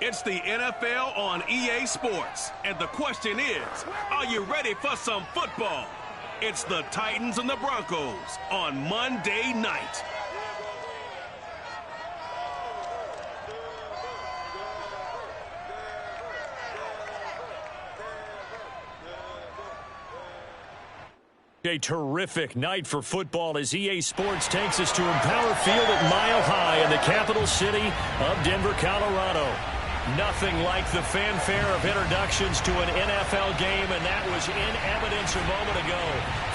It's the NFL on EA Sports. And the question is, are you ready for some football? It's the Titans and the Broncos on Monday night. A terrific night for football as EA Sports takes us to Empower Field at Mile High in the capital city of Denver, Colorado. Nothing like the fanfare of introductions to an NFL game, and that was in evidence a moment ago.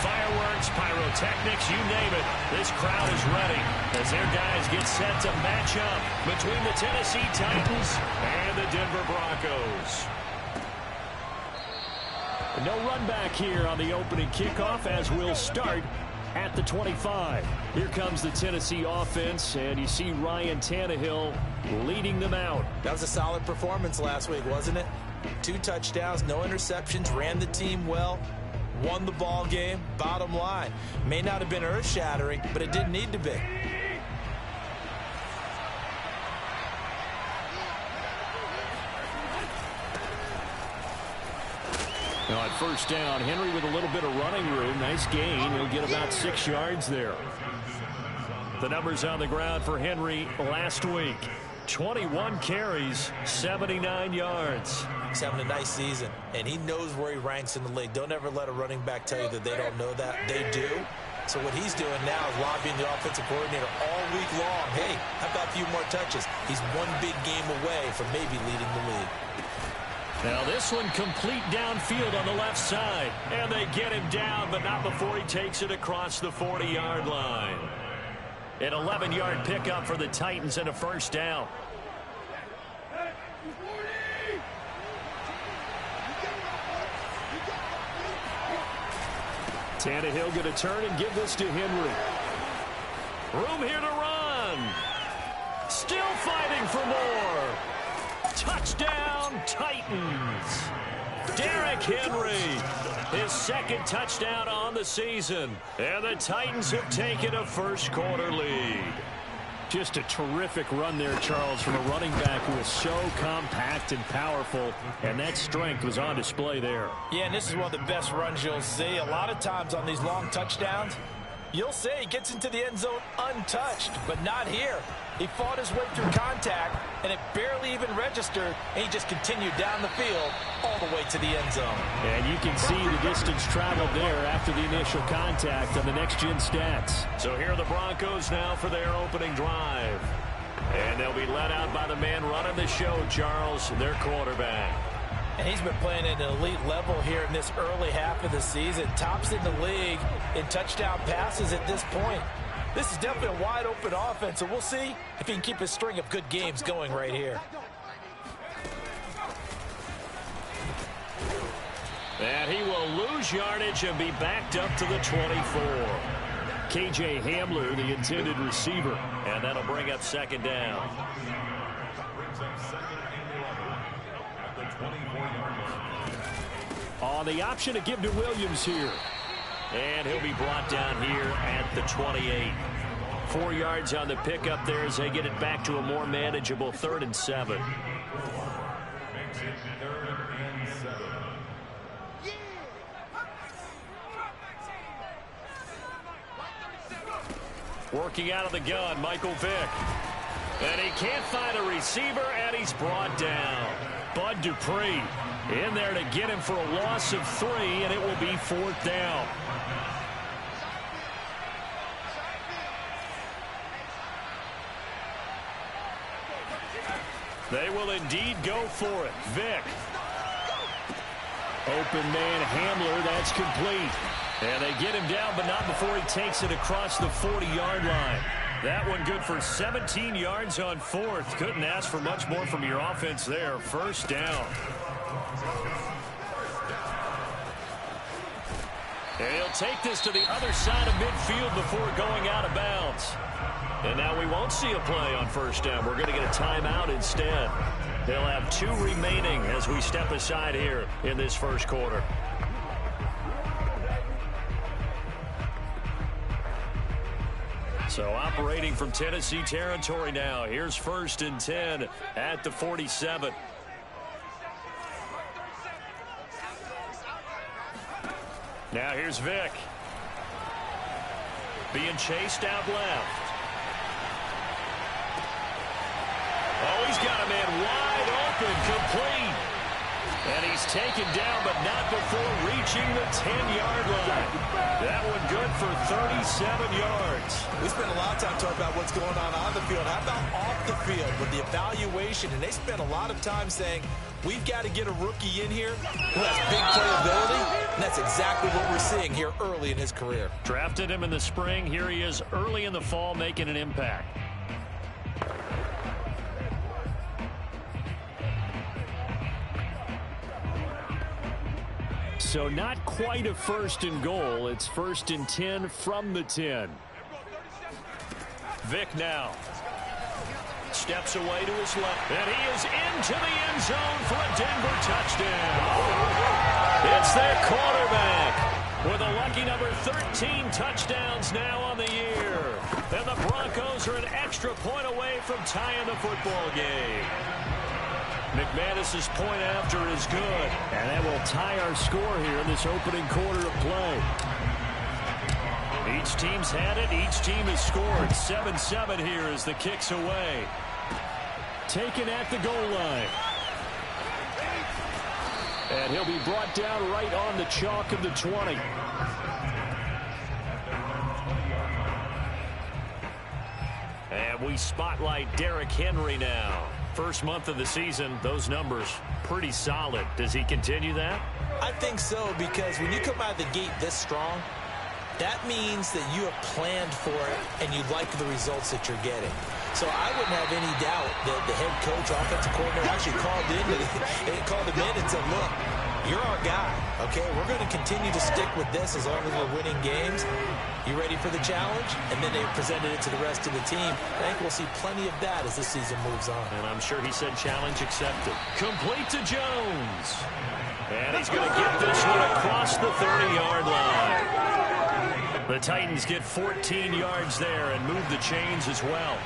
Fireworks, pyrotechnics, you name it. This crowd is ready as their guys get set to match up between the Tennessee Titans and the Denver Broncos. No run back here on the opening kickoff as we'll start at the 25. Here comes the Tennessee offense, and you see Ryan Tannehill leading them out. That was a solid performance last week, wasn't it? 2 touchdowns, no interceptions, ran the team well, won the ball game. Bottom line, may not have been earth-shattering, but it didn't need to be. Now at first down, Henry with a little bit of running room. Nice gain. He'll get about 6 yards there. The numbers on the ground for Henry last week. 21 carries, 79 yards. He's having a nice season, and he knows where he ranks in the league. Don't ever let a running back tell you that they don't know that. They do. So what he's doing now is lobbying the offensive coordinator all week long. Hey, how about a few more touches? He's one big game away from maybe leading the league. Now this one complete downfield on the left side. And they get him down, but not before he takes it across the 40-yard line. An 11-yard pickup for the Titans and a first down. Tannehill going to turn and give this to Henry. Room here to run. Still fighting for more. Touchdown, Titans. Derrick Henry, his second touchdown on the season. And the Titans have taken a first-quarter lead. Just a terrific run there, Charles, from a running back who is so compact and powerful, and that strength was on display there. Yeah, and this is one of the best runs you'll see. A lot of times on these long touchdowns, you'll say he gets into the end zone untouched, but not here. He fought his way through contact, and it barely even registered, and he just continued down the field all the way to the end zone. And you can see the distance traveled there after the initial contact on the next-gen stats. So here are the Broncos now for their opening drive. And they'll be led out by the man running the show, Charles, their quarterback. And he's been playing at an elite level here in this early half of the season. Tops in the league in touchdown passes at this point. This is definitely a wide-open offense, and we'll see if he can keep his string of good games going right here. And he will lose yardage and be backed up to the 24. KJ Hamler, the intended receiver, and that'll bring up second down. On the option to give to Williams here. And he'll be brought down here at the 28. 4 yards on the pickup there as they get it back to a more manageable 3rd and 7. Working out of the gun, Michael Vick. And he can't find a receiver, and he's brought down. Bud Dupree in there to get him for a loss of 3, and it will be 4th down. They will indeed go for it. Vick. Open man Hamler, that's complete. And they get him down, but not before he takes it across the 40-yard line. That one good for 17 yards on 4th. Couldn't ask for much more from your offense there. First down. And he'll take this to the other side of midfield before going out of bounds. And now we won't see a play on first down. We're going to get a timeout instead. They'll have 2 remaining as we step aside here in this first quarter. So operating from Tennessee territory now. Here's 1st and 10 at the 47. Now here's Vic. Being chased out left. Oh, he's got a man wide open, complete. And he's taken down, but not before reaching the 10-yard line. That one good for 37 yards. We spent a lot of time talking about what's going on the field. How about off the field with the evaluation? And they spent a lot of time saying, we've got to get a rookie in here who has big playability. And that's exactly what we're seeing here early in his career. Drafted him in the spring. Here he is early in the fall making an impact. So not quite a 1st and goal. It's 1st and 10 from the 10. Vic now. Steps away to his left. And he is into the end zone for a Denver touchdown. It's their quarterback with a lucky number 13 touchdowns now on the year. And the Broncos are an extra point away from tying the football game. McManus's point after is good. And that will tie our score here in this opening quarter of play. Each team's had it. Each team has scored. 7-7 here as the kick's away. Taken at the goal line. And he'll be brought down right on the chalk of the 20. And we spotlight Derrick Henry now. First month of the season, those numbers pretty solid. Does he continue that? I think so, because when you come out of the gate this strong, that means that you have planned for it and you like the results that you're getting. So I wouldn't have any doubt that the head coach, offensive coordinator actually called him in and said, look, you're our guy, okay? We're going to continue to stick with this as long as we're winning games. You ready for the challenge? And then they presented it to the rest of the team. I think we'll see plenty of that as this season moves on. And I'm sure he said challenge accepted. Complete to Jones. And he's going to get this one across the 30-yard line. The Titans get 14 yards there and move the chains as well.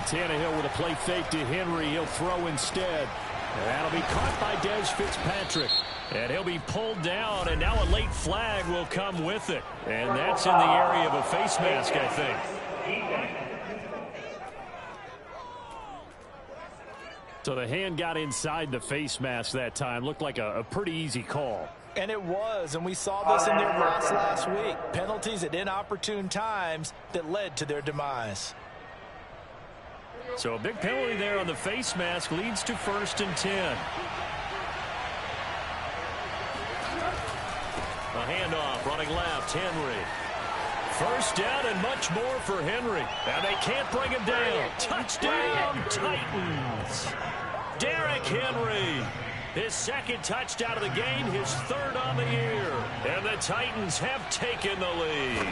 Tannehill with a play fake to Henry. He'll throw instead. And that'll be caught by Des Fitzpatrick. And he'll be pulled down, and now a late flag will come with it. And that's in the area of a face mask, I think. So the hand got inside the face mask that time. Looked like a pretty easy call. And it was, and we saw this in their loss last week. Penalties at inopportune times that led to their demise. So a big penalty there on the face mask leads to 1st and 10. A handoff running left, Henry. First down and much more for Henry. And they can't bring him down. Touchdown, Titans. Derrick Henry. His 2nd touchdown of the game, his 3rd on the year. And the Titans have taken the lead.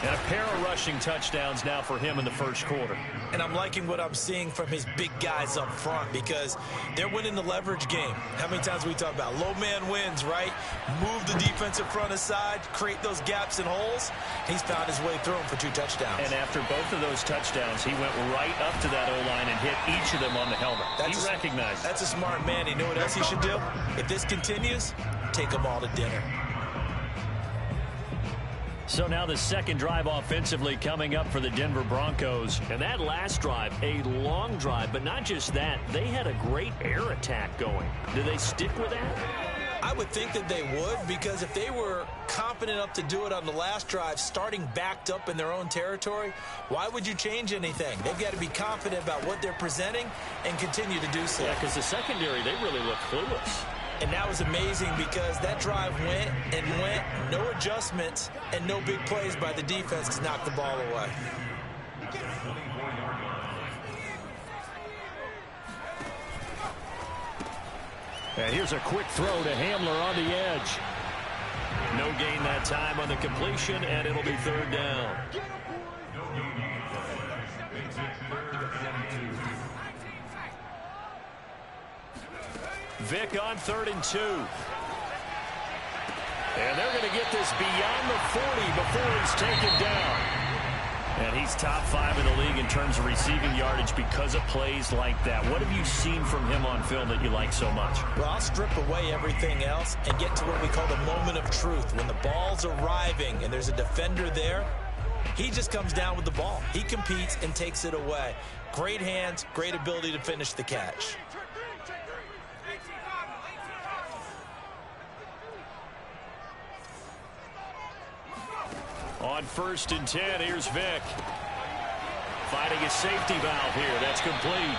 And a pair of rushing touchdowns now for him in the first quarter. And I'm liking what I'm seeing from his big guys up front because they're winning the leverage game. How many times we talk about low man wins, right? Move the defensive front aside, create those gaps and holes. He's found his way through them for 2 touchdowns. And after both of those touchdowns, he went right up to that O-line and hit each of them on the helmet. He recognized it. That's a smart man. You know what else he should do? If this continues, take them all to dinner. So now the 2nd drive offensively coming up for the Denver Broncos. And that last drive, a long drive, but not just that. They had a great air attack going. Do they stick with that? I would think that they would, because if they were confident enough to do it on the last drive, starting backed up in their own territory, why would you change anything? They've got to be confident about what they're presenting and continue to do so. Yeah, because the secondary, they really look clueless. And that was amazing because that drive went and went, no adjustments, and no big plays by the defense to knock the ball away. And here's a quick throw to Hamler on the edge. No gain that time on the completion, and it'll be 3rd down. Vic on 3rd and 2. And they're going to get this beyond the 40 before he's taken down. And he's top 5 in the league in terms of receiving yardage because of plays like that. What have you seen from him on film that you like so much? Well, I'll strip away everything else and get to what we call the moment of truth. When the ball's arriving and there's a defender there, he just comes down with the ball. He competes and takes it away. Great hands, great ability to finish the catch. On 1st and 10, here's Vick. Finding his safety valve here. That's complete.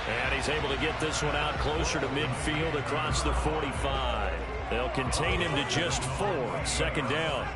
And he's able to get this one out closer to midfield across the 45. They'll contain him to just 4. 2nd down.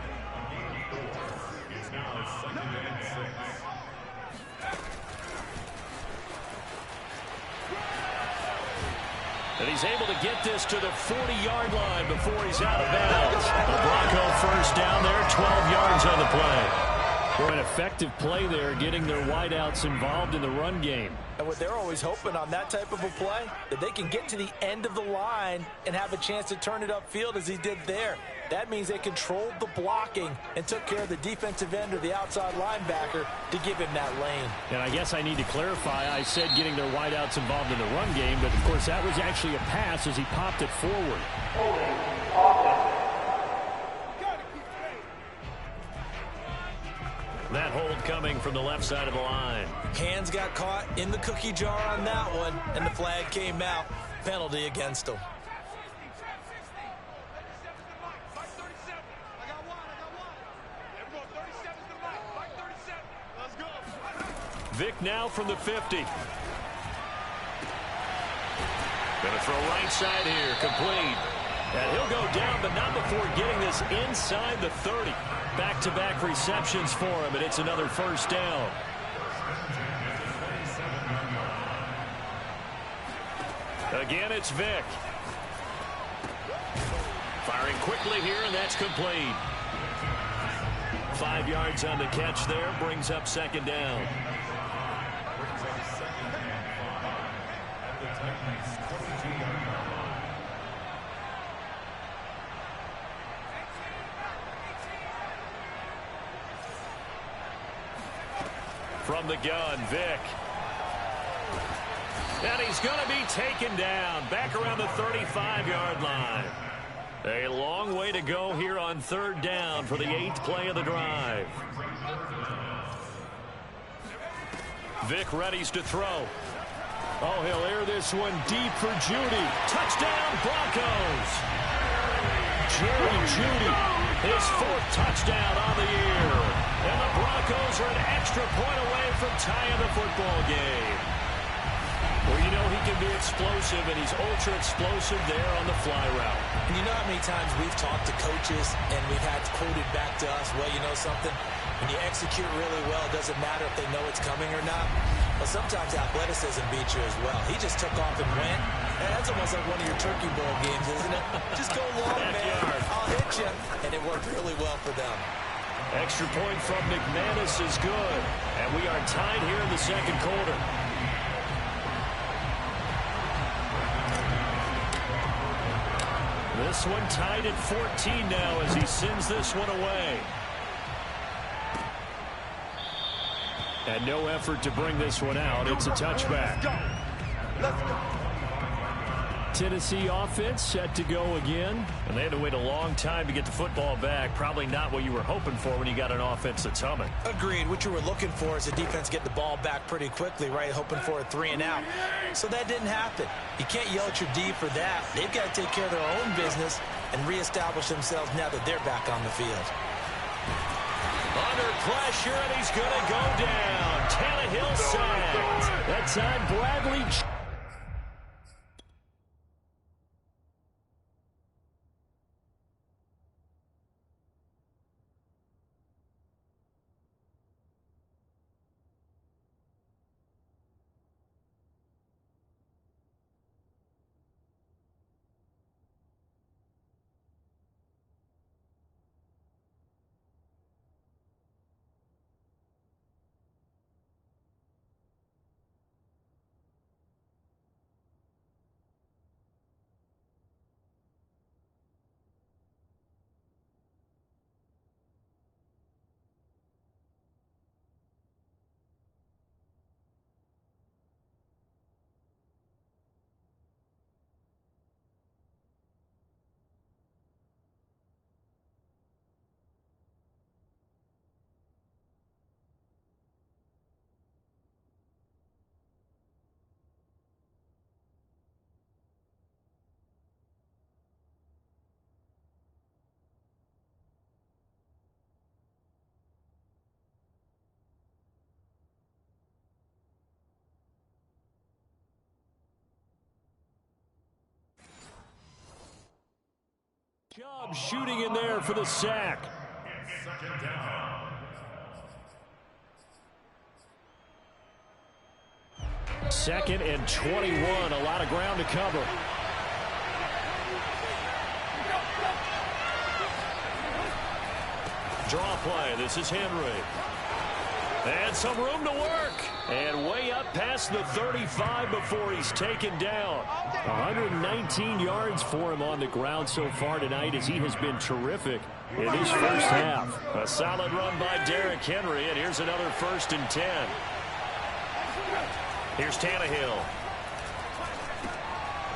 And he's able to get this to the 40-yard line before he's out of bounds. The Bronco 1st down there, 12 yards on the play. For an effective play there, getting their wideouts involved in the run game. And what they're always hoping on that type of a play, that they can get to the end of the line and have a chance to turn it upfield as he did there. That means they controlled the blocking and took care of the defensive end or the outside linebacker to give him that lane. And I guess I need to clarify, I said getting their wideouts involved in the run game, but of course that was actually a pass as he popped it forward. That hold coming from the left side of the line. Hands got caught in the cookie jar on that one, and the flag came out. Penalty against him. Vick now from the 50. Going to throw right side here, complete. And he'll go down, but not before getting this inside the 30. Back-to-back receptions for him, and it's another 1st down. Again, it's Vick. Firing quickly here, and that's complete. 5 yards on the catch there, brings up 2nd down. From the gun, Vick. And he's going to be taken down back around the 35-yard line. A long way to go here on 3rd down for the 8th play of the drive. Vick readies to throw. Oh, he'll air this one deep for Judy. Touchdown, Broncos. Jerry Judy, his 4th touchdown on the year. And the Broncos are an extra point away from tying the football game. Well, you know he can be explosive, and he's ultra-explosive there on the fly route. And you know how many times we've talked to coaches and we've had quoted back to us, well, you know something? When you execute really well, it doesn't matter if they know it's coming or not. But sometimes athleticism beats you as well. He just took off and went. And that's almost like one of your Turkey Bowl games, isn't it? Just go long, man. I'll hit you. And it worked really well for them. Extra point from McManus is good. And we are tied here in the 2nd quarter. This one tied at 14 now as he sends this one away. And no effort to bring this one out. It's a touchback. Let's go. Tennessee offense set to go again. And they had to wait a long time to get the football back. Probably not what you were hoping for when you got an offense that's humming. Agreed. What you were looking for is the defense get the ball back pretty quickly, right? Hoping for a 3 and out. So that didn't happen. You can't yell at your D for that. They've got to take care of their own business and reestablish themselves now that they're back on the field. Under pressure, and he's going to go down. Tannehill sacked. That time, Bradley Job shooting in there for the sack. Second down. Second and 21. A lot of ground to cover. Draw play. This is Henry. And some room to work. And way up past the 35 before he's taken down. 119 yards for him on the ground so far tonight as he has been terrific in his first half. A solid run by Derrick Henry, and here's another 1st and 10. Here's Tannehill.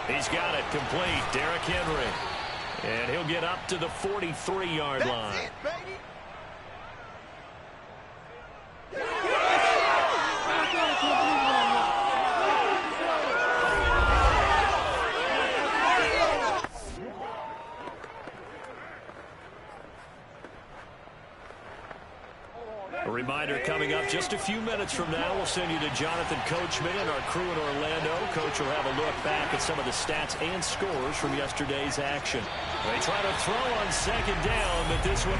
He's got it complete. Derrick Henry. And he'll get up to the 43-yard line. That's it, baby. A reminder coming up just a few minutes from now, we'll send you to Jonathan Coachman and our crew in Orlando. Coach will have a look back at some of the stats and scores from yesterday's action. They try to throw on 2nd down, but this one...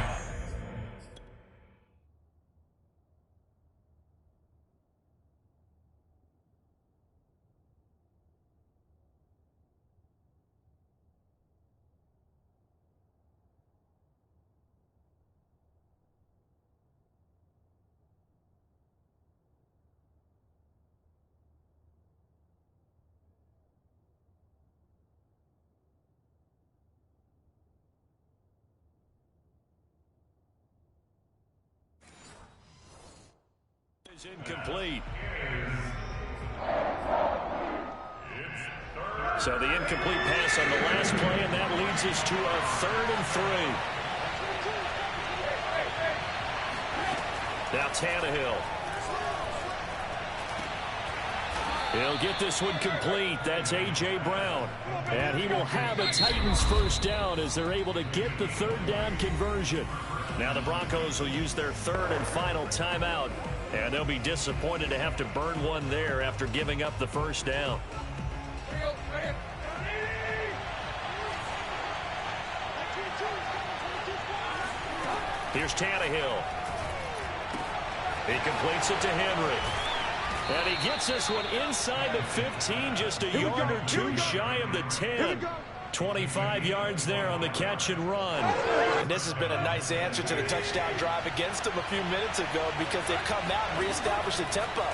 is incomplete. So the incomplete pass on the last play, and that leads us to a 3rd and 3. Now Tannehill. He'll get this one complete. That's A.J. Brown. And he will have a Titans 1st down as they're able to get the 3rd down conversion. Now the Broncos will use their 3rd and final timeout. And they'll be disappointed to have to burn one there after giving up the 1st down. Here's Tannehill. He completes it to Henry. And he gets this one inside the 15, just a yard or two shy of the 10. 25 yards there on the catch and run. And this has been a nice answer to the touchdown drive against them a few minutes ago because they've come out and reestablished the tempo.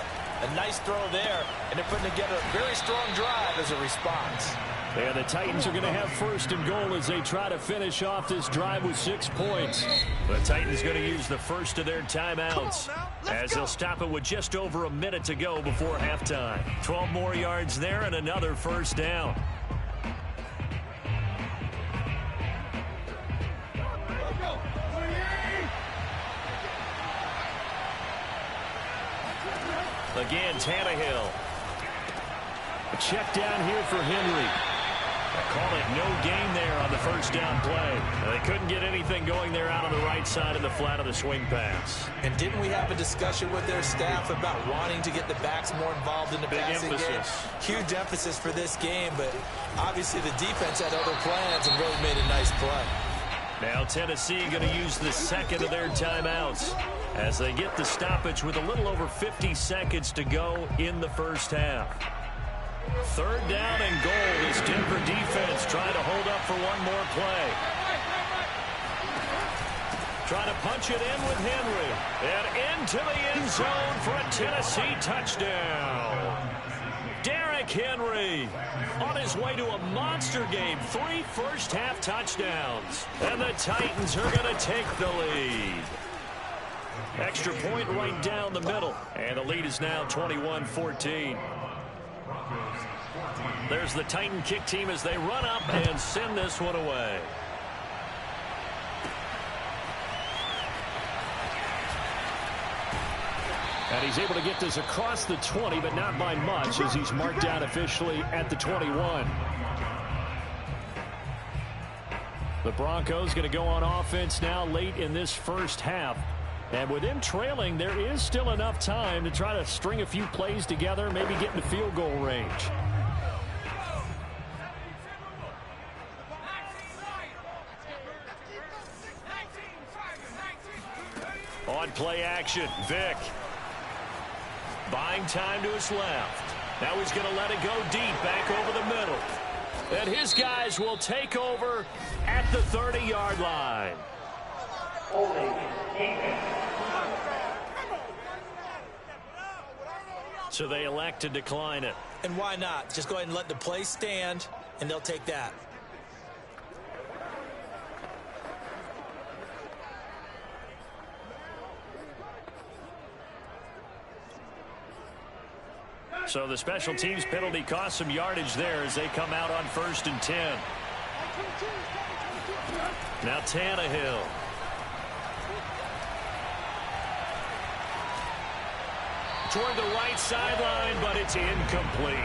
A nice throw there, and they're putting together a very strong drive as a response. And the Titans are going to have 1st and goal as they try to finish off this drive with 6 points. The Titans going to use the first of their timeouts as they'll stop it with just over a minute to go before halftime. 12 more yards there and another 1st down. Again, Tannehill. A check down here for Henry. I call it no gain there on the 1st down play. They couldn't get anything going there out on the right side of the flat of the swing pass. And didn't we have a discussion with their staff about wanting to get the backs more involved in the passing game? Huge emphasis for this game, but obviously the defense had other plans and really made a nice play. Now Tennessee going to use the 2nd of their timeouts as they get the stoppage with a little over 50 seconds to go in the 1st half. 3rd down and goal as Denver defense trying to hold up for one more play. Trying to punch it in with Henry. And into the end zone for a Tennessee touchdown. Derrick Henry on his way to a monster game. 3 first-half touchdowns. And the Titans are going to take the lead. Extra point right down the middle. And the lead is now 21-14. There's the Titan kick team as they run up and send this one away. And he's able to get this across the 20, but not by much as he's marked down officially at the 21. The Broncos going to go on offense now late in this 1st half. And with them trailing, there is still enough time to try to string a few plays together, maybe get into field goal range. On play action, Vic. Buying time to his left. Now he's going to let it go deep, back over the middle. And his guys will take over at the 30-yard line. So they elect to decline it. And why not? Just go ahead and let the play stand, and they'll take that. So the special teams penalty cost some yardage there as they come out on 1st and 10. Now Tannehill. Toward the right sideline, but it's incomplete.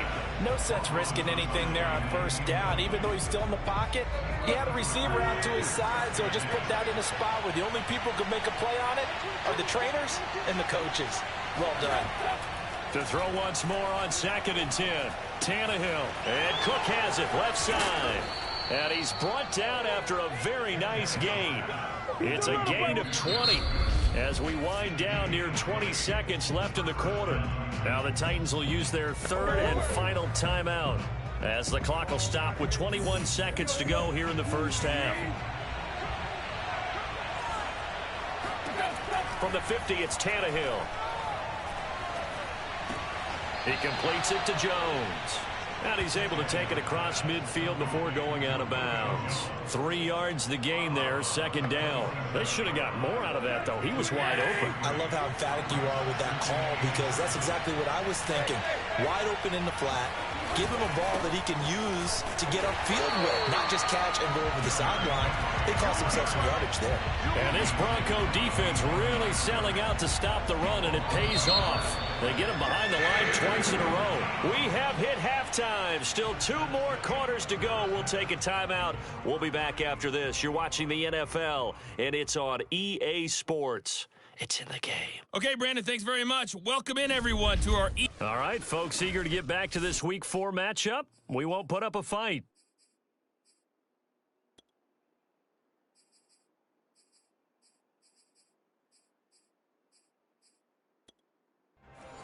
No sense risking anything there on 1st down. Even though he's still in the pocket, he had a receiver out to his side, so just put that in a spot where the only people who can make a play on it are the trainers and the coaches. Well done. To throw once more on 2nd and 10. Tannehill. And Cook has it left side. And he's brought down after a very nice gain. It's a gain of 20 as we wind down near 20 seconds left in the quarter. Now the Titans will use their 3rd and final timeout as the clock will stop with 21 seconds to go here in the 1st half. From the 50, it's Tannehill. He completes it to Jones. And he's able to take it across midfield before going out of bounds. 3 yards the gain there, 2nd down. They should have got more out of that, though. He was wide open. I love how emphatic you are with that call because that's exactly what I was thinking. Wide open in the flat. Give him a ball that he can use to get upfield with, not just catch and go over the sideline. They cost themselves some yardage there. And this Bronco defense really selling out to stop the run, and it pays off. They get him behind the line twice in a row. We have hit halftime. Still 2 more quarters to go. We'll take a timeout. We'll be back after this. You're watching the NFL, and it's on EA Sports. It's in the game. Okay, Brandon, thanks very much. Welcome in, everyone, to our... All right, folks, eager to get back to this Week 4 matchup? We won't put up a fight.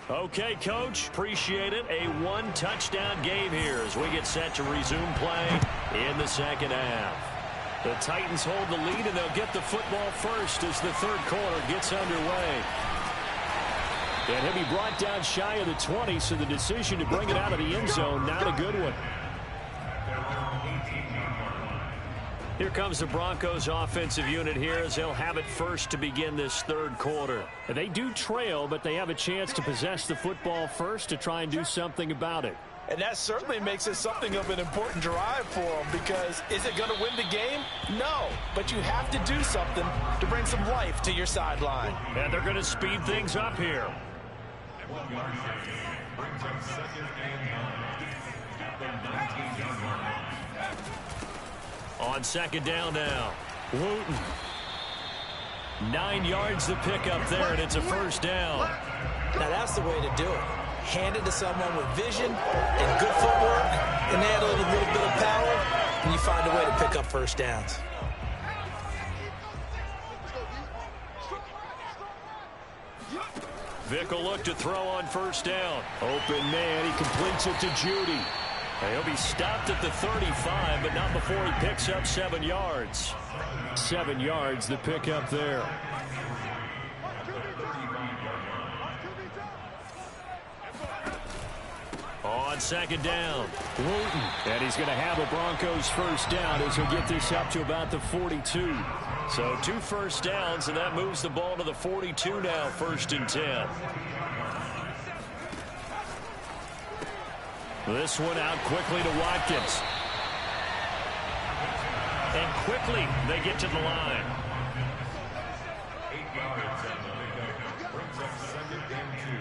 Okay, Coach, appreciate it. A 1-touchdown game here as we get set to resume play in the 2nd half. The Titans hold the lead, and they'll get the football first as the 3rd quarter gets underway. And he'll be brought down shy of the 20, so the decision to bring it out of the end zone, not a good one. Here comes the Broncos offensive unit here as they'll have it first to begin this 3rd quarter. They do trail, but they have a chance to possess the football first to try and do something about it. And that certainly makes it something of an important drive for them because is it going to win the game? No, but you have to do something to bring some life to your sideline. And they're going to speed things up here. On 2nd down now, Wooten. 9 yards to pick up there, and it's a 1st down. Now that's the way to do it. Hand it to someone with vision and good footwork, and add a little bit of power, and you find a way to pick up 1st downs. Vic will look to throw on 1st down. Open man, he completes it to Judy. He'll be stopped at the 35, but not before he picks up 7 yards. 7 yards, the pickup there. On 2nd down, Wooten. And he's going to have the Broncos 1st down as he'll get this up to about the 42. So 2 1st downs, and that moves the ball to the 42 now, 1st and 10. This one out quickly to Watkins. And quickly they get to the line. 8 yards on the pickup. Brings up 2nd and 2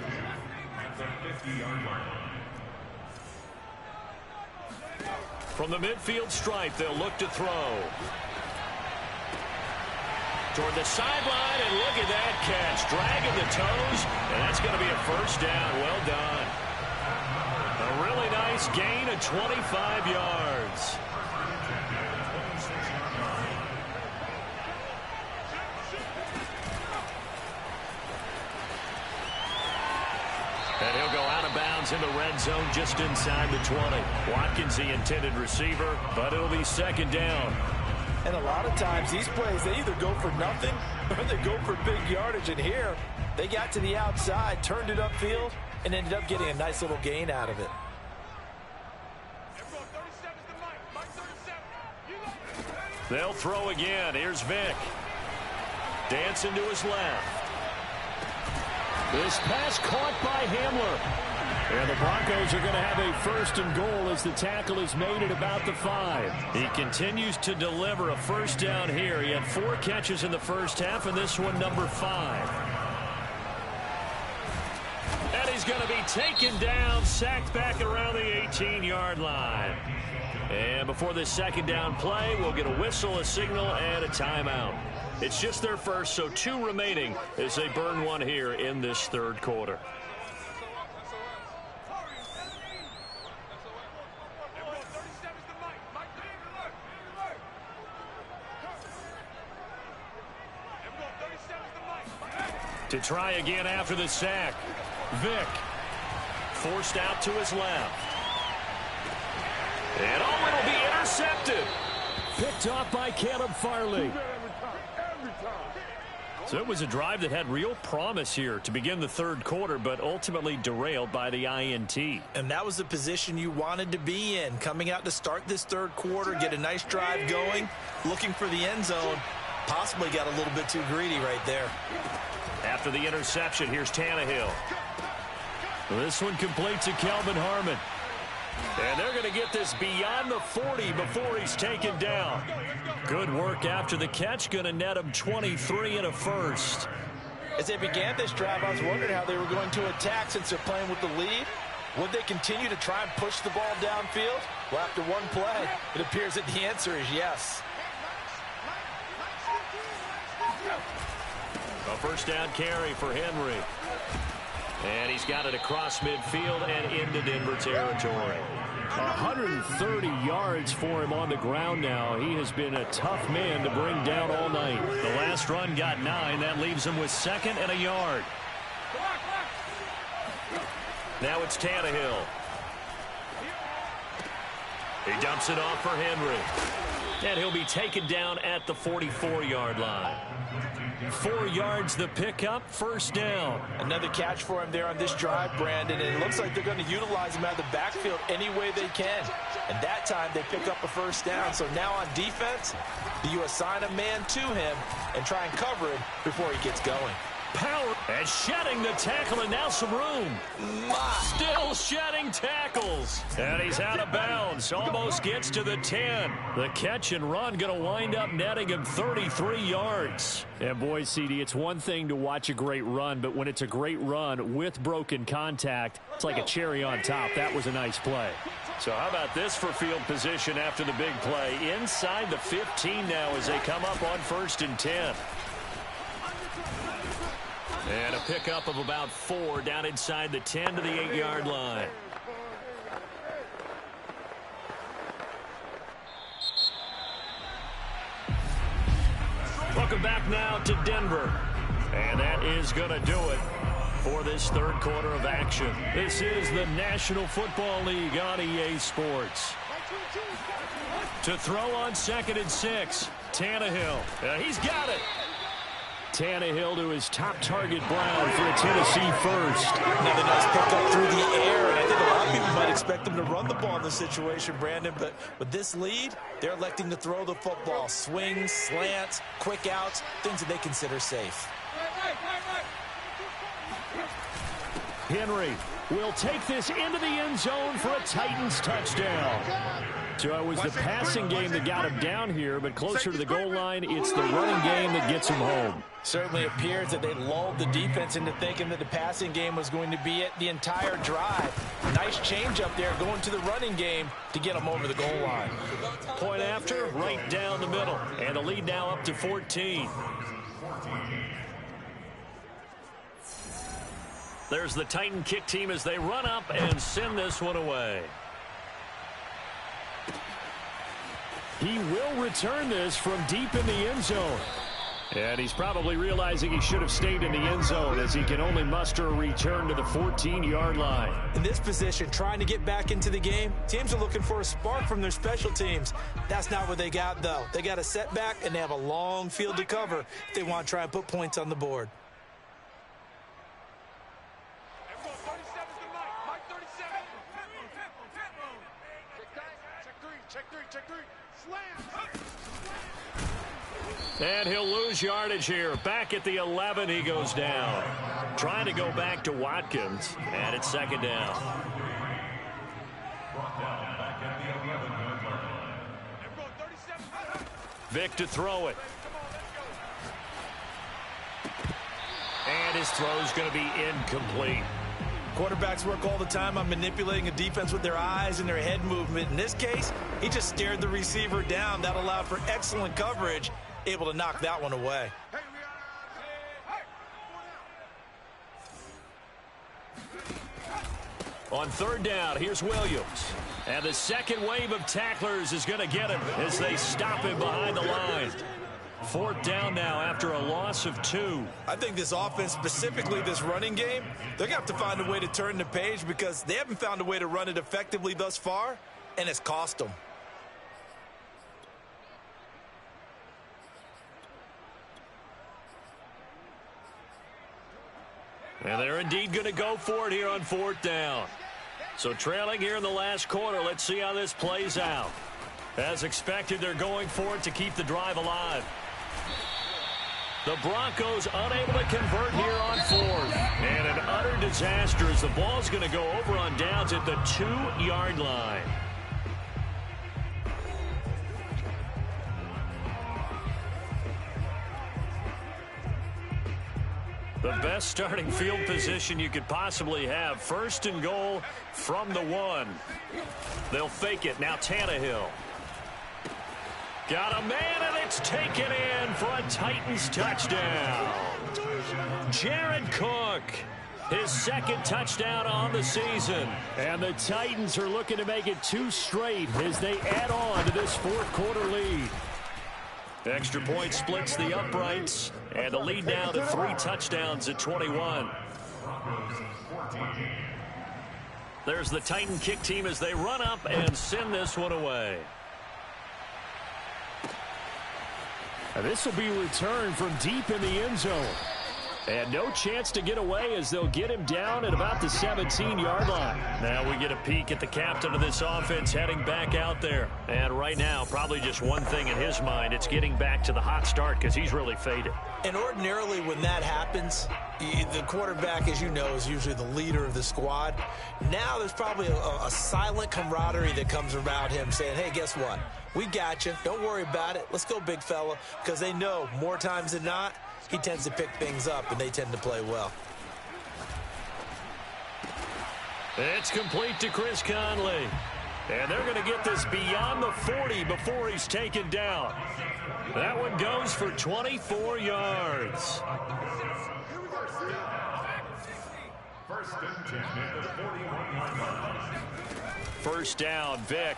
at the 50-yard line. From the midfield stripe, they'll look to throw. Toward the sideline, and look at that catch. Dragging the toes, and that's going to be a 1st down. Well done. A really nice gain of 25 yards. in the red zone just inside the 20. Watkins the intended receiver, but it'll be second down. And a lot of times these plays, they either go for nothing or they go for big yardage. And here, they got to the outside, turned it upfield, and ended up getting a nice little gain out of it. They'll throw again. Here's Vick. Dancing to his left. This pass caught by Hamler. And the Broncos are going to have a first and goal as the tackle is made at about the 5. He continues to deliver a first down here. He had 4 catches in the first half, and this one number 5. And he's going to be taken down, sacked back around the 18-yard line. And before this second down play, we'll get a whistle, a signal, and a timeout. It's just their first, so 2 remaining as they burn one here in this third quarter. To try again after the sack. Vick forced out to his left. And it'll be intercepted. Picked off by Caleb Farley. So it was a drive that had real promise here to begin the third quarter, but ultimately derailed by the INT. And that was the position you wanted to be in, coming out to start this third quarter, get a nice drive going, looking for the end zone. Possibly got a little bit too greedy right there. After the interception, here's Tannehill. This one complete to Kelvin Harmon. And they're going to get this beyond the 40 before he's taken down. Good work after the catch. Going to net him 23 and a first. As they began this drive, I was wondering how they were going to attack since they're playing with the lead. Would they continue to try and push the ball downfield? Well, after one play, it appears that the answer is yes. A first down carry for Henry. And he's got it across midfield and into Denver territory. 130 yards for him on the ground now. He has been a tough man to bring down all night. The last run got 9. That leaves him with 2nd and a yard. Now it's Tannehill. He dumps it off for Henry. And he'll be taken down at the 44-yard line. 4 yards the pickup, first down. Another catch for him there on this drive, Brandon, and it looks like they're going to utilize him out of the backfield any way they can. And that time they pick up a first down. So now on defense, you assign a man to him and try and cover him before he gets going. Power and shedding the tackle, and now some room. Still shedding tackles. And he's out of bounds. Almost gets to the 10. The catch and run going to wind up netting him 33 yards. And boy, CD, it's one thing to watch a great run, but when it's a great run with broken contact, it's like a cherry on top. That was a nice play. So how about this for field position after the big play? Inside the 15 now as they come up on 1st and 10. And a pickup of about 4 down inside the 10 to the 8-yard line. Welcome back now to Denver. And that is going to do it for this third quarter of action. This is the National Football League on EA Sports. To throw on 2nd and 6, Tannehill. He's got it. Tannehill to his top target, Brown, for a Tennessee first. Another nice pickup through the air, and I think a lot of people might expect them to run the ball in this situation, Brandon, but with this lead, they're electing to throw the football. Swings, slants, quick outs, things that they consider safe. Henry will take this into the end zone for a Titans touchdown. So it was the passing game that got him down here, but closer to the goal line, it's the running game that gets him home. Certainly appears that they lulled the defense into thinking that the passing game was going to be it the entire drive. Nice change up there going to the running game to get them over the goal line. Point after, right down the middle. And the lead now up to 14. There's the Titan kick team as they run up and send this one away. He will return this from deep in the end zone. And he's probably realizing he should have stayed in the end zone as he can only muster a return to the 14-yard line. In this position, trying to get back into the game, teams are looking for a spark from their special teams. That's not what they got, though. They got a setback, and they have a long field to cover if they want to try and put points on the board. And he'll lose yardage here. Back at the 11, he goes down. Trying to go back to Watkins, and it's second down. Vick to throw it. And his throw's going to be incomplete. Quarterbacks work all the time on manipulating a defense with their eyes and their head movement. In this case, he just stared the receiver down. That allowed for excellent coverage, able to knock that one away. On third down, here's Williams. And the second wave of tacklers is going to get him as they stop him behind the line. Fourth down now after a loss of 2. I think this offense, specifically this running game, they're going to have to find a way to turn the page because they haven't found a way to run it effectively thus far, and it's cost them. And they're indeed going to go for it here on fourth down. So trailing here in the last quarter, let's see how this plays out. As expected, they're going for it to keep the drive alive. The Broncos unable to convert here on fourth. And an utter disaster as the ball's going to go over on downs at the 2-yard line. The best starting field position you could possibly have. First and goal from the 1. They'll fake it. Now Tannehill. Got a man, and it's taken in for a Titans touchdown. Jared Cook, his second touchdown on the season. And the Titans are looking to make it 2 straight as they add on to this fourth quarter lead. Extra point splits the uprights, and the lead now to 3 touchdowns at 21. There's the Titan kick team as they run up and send this one away. And this will be returned from deep in the end zone. And no chance to get away as they'll get him down at about the 17-yard line. Now we get a peek at the captain of this offense heading back out there. And right now, probably just one thing in his mind. It's getting back to the hot start because he's really faded. And ordinarily when that happens, the quarterback, as you know, is usually the leader of the squad. Now there's probably a silent camaraderie that comes around him saying, hey, guess what? We got you. Don't worry about it. Let's go, big fella. Because they know more times than not, he tends to pick things up, and they tend to play well. It's complete to Chris Conley. And they're going to get this beyond the 40 before he's taken down. That one goes for 24 yards. First and 10 at the 41-yard line. First down, Vick.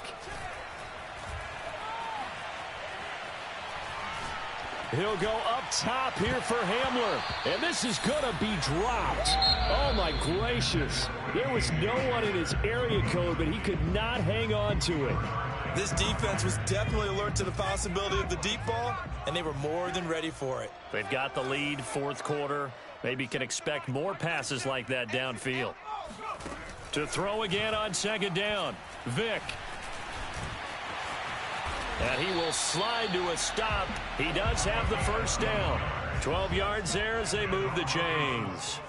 He'll go up top here for Hamler. And this is going to be dropped. Oh, my gracious. There was no one in his area code, but he could not hang on to it. This defense was definitely alert to the possibility of the deep ball, and they were more than ready for it. They've got the lead, fourth quarter. Maybe can expect more passes like that downfield. To throw again on second down, Vick. And he will slide to a stop. He does have the first down. 12 yards there as they move the chains.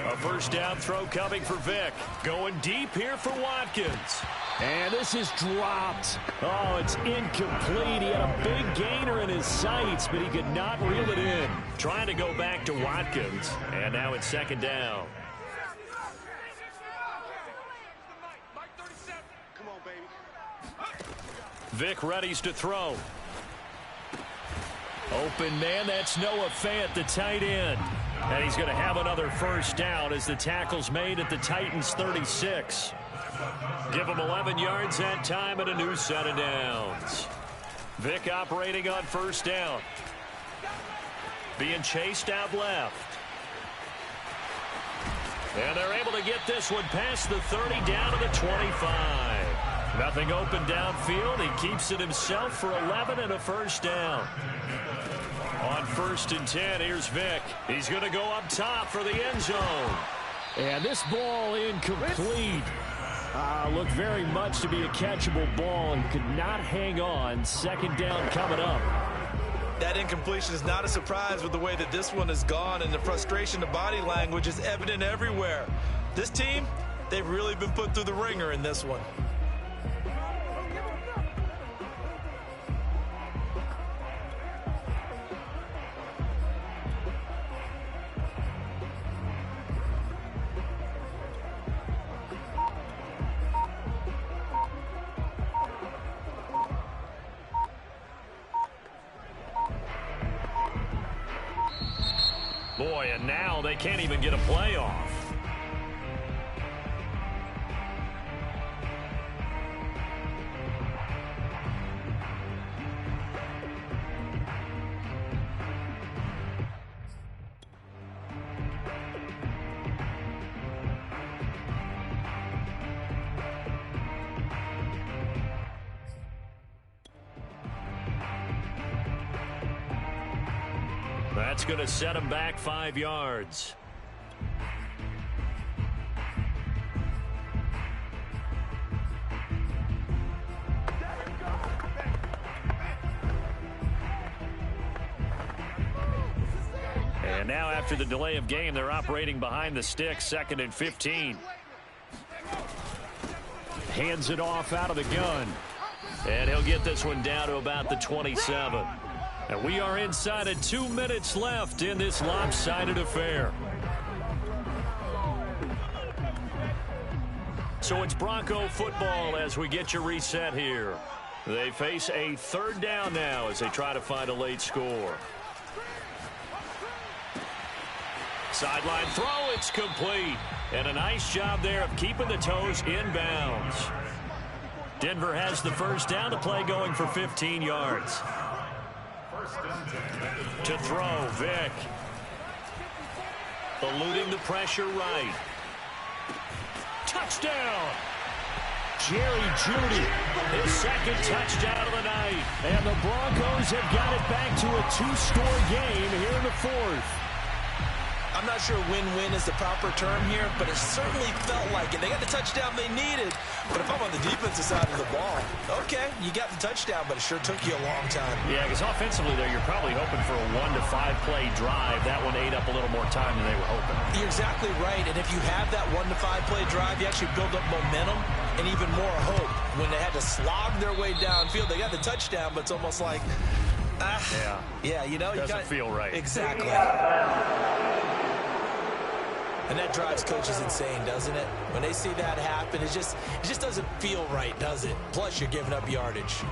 A first down throw coming for Vick. Going deep here for Watkins. And this is dropped. Oh, it's incomplete. He had a big gainer in his sights, but he could not reel it in. Trying to go back to Watkins. And now it's second down. Vick readies to throw. Open man, that's Noah Fant, the tight end. And he's going to have another first down as the tackle's made at the Titans' 36. Give him 11 yards that time and a new set of downs. Vick operating on first down. Being chased out left. And they're able to get this one past the 30 down to the 25. Nothing open downfield. He keeps it himself for 11 and a first down. On 1st and 10, here's Vick. He's going to go up top for the end zone. And this ball incomplete. Looked very much to be a catchable ball. He could not hang on. 2nd down coming up. That incompletion is not a surprise with the way that this one has gone, and the frustration, the body language is evident everywhere. This team, they've really been put through the ringer in this one. Boy, and now they can't even get a play off. That's going to set him back 5 yards. And now after the delay of game, they're operating behind the sticks, 2nd and 15. Hands it off out of the gun. And he'll get this one down to about the 27. And we are inside of 2 minutes left in this lopsided affair. So it's Bronco football as we get your reset here. They face a 3rd down now as they try to find a late score. Sideline throw, it's complete. And a nice job there of keeping the toes in bounds. Denver has the first down to play, going for 15 yards. To throw, Vick. Eluding the pressure right. Touchdown! Jerry Jeudy. His 2nd touchdown of the night. And the Broncos have got it back to a 2-score game here in the 4th. I'm not sure win-win is the proper term here, but it certainly felt like it. They got the touchdown they needed, but if I'm on the defensive side of the ball, okay, you got the touchdown, but it sure took you a long time. Yeah, because offensively there, you're probably hoping for a 1 to 5 play drive. That one ate up a little more time than they were hoping. You're exactly right, and if you have that 1 to 5 play drive, you actually build up momentum and even more hope. When they had to slog their way downfield, they got the touchdown, but it's almost like, yeah, you know, doesn't feel right. Exactly. And that drives coaches insane, doesn't it? When they see that happen, it just doesn't feel right, does it? Plus, you're giving up yardage.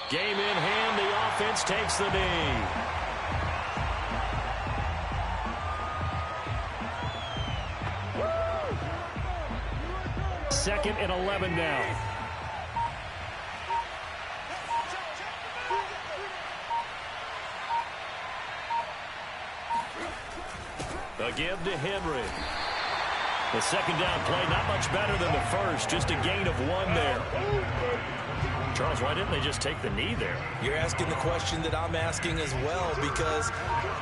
Game in hand, the offense takes the knee. Second and 11 now. A give to Henry. The 2nd down play, not much better than the first. Just a gain of 1 there. Charles, why didn't they just take the knee there? You're asking the question that I'm asking as well, because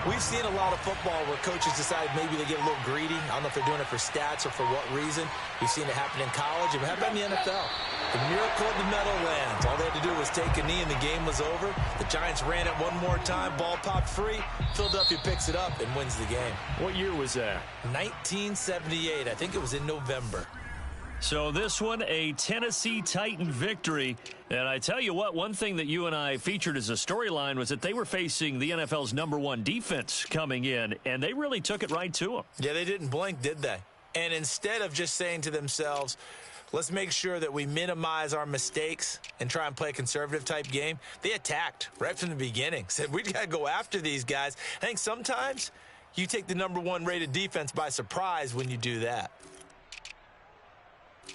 we've seen a lot of football where coaches decide maybe they get a little greedy. I don't know if they're doing it for stats or for what reason. We've seen it happen in college. It happened in the NFL. The miracle of the Meadowlands. All they had to do was take a knee and the game was over. The Giants ran it one more time. Ball popped free. Philadelphia picks it up and wins the game. What year was that? 1978. I think it was in November. So this one, a Tennessee Titan victory. And I tell you what, one thing that you and I featured as a storyline was that they were facing the NFL's #1 defense coming in, and they really took it right to them. Yeah, they didn't blink, did they? And instead of just saying to themselves, let's make sure that we minimize our mistakes and try and play a conservative-type game, they attacked right from the beginning. Said, we got to go after these guys. I think sometimes You take the #1 rated defense by surprise when you do that.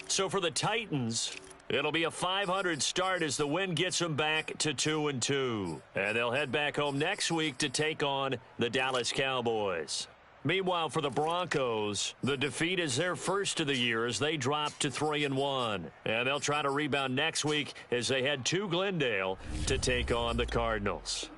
So for the Titans, it'll be a .500 start as the win gets them back to 2-2. And they'll head back home next week to take on the Dallas Cowboys. Meanwhile, for the Broncos, the defeat is their first of the year as they drop to 3-1. And they'll try to rebound next week as they head to Glendale to take on the Cardinals.